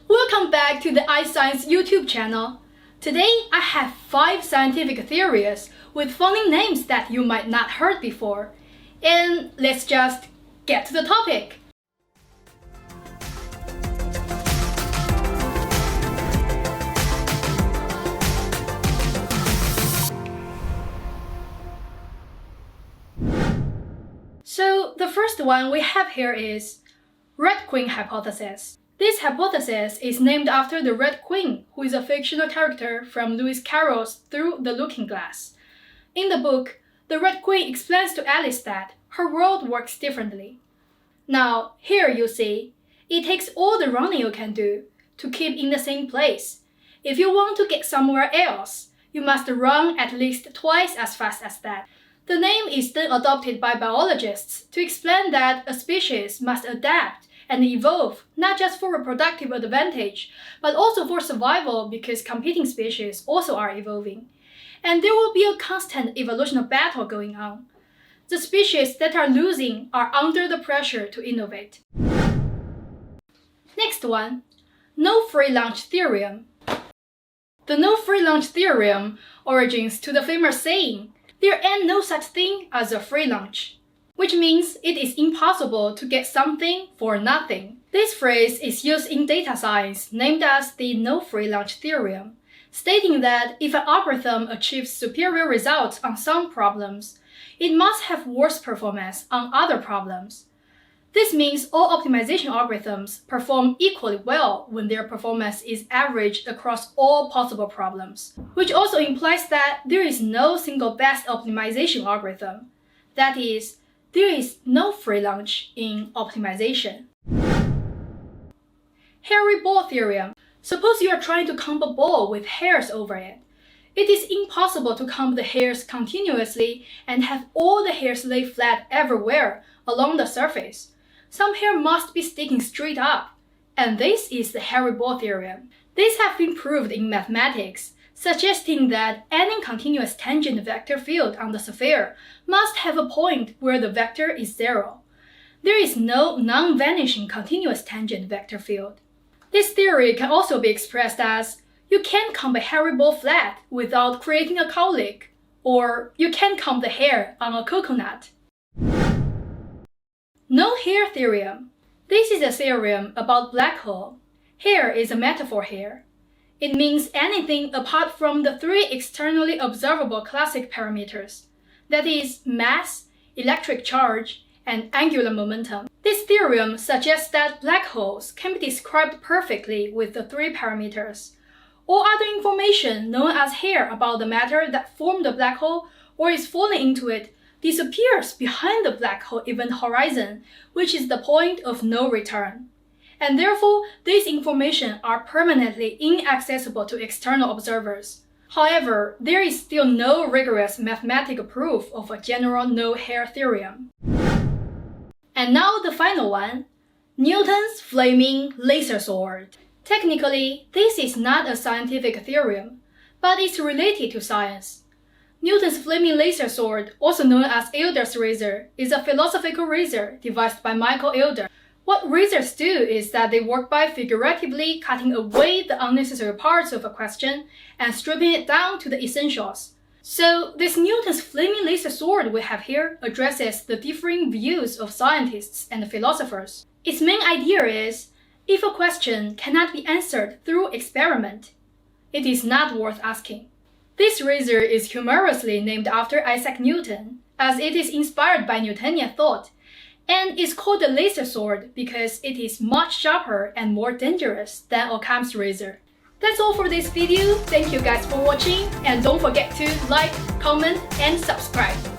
Welcome back to the iScience YouTube channel. Today I have 5 scientific theories with funny names that you might not heard before. And let's just get to the topic. So the first one we have here is Red Queen hypothesis. This hypothesis is named after the Red Queen, who is a fictional character from Lewis Carroll's Through the Looking Glass. In the book, the Red Queen explains to Alice that her world works differently. Now, here you see, it takes all the running you can do to keep in the same place. If you want to get somewhere else, you must run at least twice as fast as that. The name is then adopted by biologists to explain that a species must adapt and evolve not just for reproductive advantage, but also for survival because competing species also are evolving. And there will be a constant evolutionary battle going on. The species that are losing are under the pressure to innovate. Next one, no free lunch theorem. The no free lunch theorem origins to the famous saying, "There ain't no such thing as a free lunch," which means it is impossible to get something for nothing. This phrase is used in data science, named as the no free lunch theorem, stating that if an algorithm achieves superior results on some problems, it must have worse performance on other problems. This means all optimization algorithms perform equally well when their performance is averaged across all possible problems, which also implies that there is no single best optimization algorithm. That is, there is no free lunch in optimization. Hairy ball theorem. Suppose you are trying to comb a ball with hairs over it. It is impossible to comb the hairs continuously and have all the hairs lay flat everywhere along the surface. Some hair must be sticking straight up, and this is the hairy ball theorem. This has been proved in mathematics, suggesting that any continuous tangent vector field on the sphere must have a point where the vector is zero. There is no non-vanishing continuous tangent vector field. This theory can also be expressed as, you can't comb a hairy ball flat without creating a cowlick, or you can't comb the hair on a coconut. No hair theorem. This is a theorem about black hole. Hair is a metaphor here. It means anything apart from the 3 externally observable classic parameters, that is, mass, electric charge, and angular momentum. This theorem suggests that black holes can be described perfectly with the 3 parameters. All other information known as hair about the matter that formed the black hole or is falling into it disappears behind the black hole event horizon, which is the point of no return. And therefore, these information are permanently inaccessible to external observers. However, there is still no rigorous mathematical proof of a general no hair theorem. And now the final one, Newton's flaming laser sword. Technically, this is not a scientific theorem, but it's related to science. Newton's flaming laser sword, also known as Elder's razor, is a philosophical razor devised by Michael Elder. What razors do is that they work by figuratively cutting away the unnecessary parts of a question and stripping it down to the essentials. So this Newton's flaming laser sword we have here addresses the differing views of scientists and philosophers. Its main idea is, if a question cannot be answered through experiment, it is not worth asking. This razor is humorously named after Isaac Newton, as it is inspired by Newtonian thought, and is called the laser sword because it is much sharper and more dangerous than Occam's razor. That's all for this video. Thank you guys for watching, and don't forget to like, comment, and subscribe.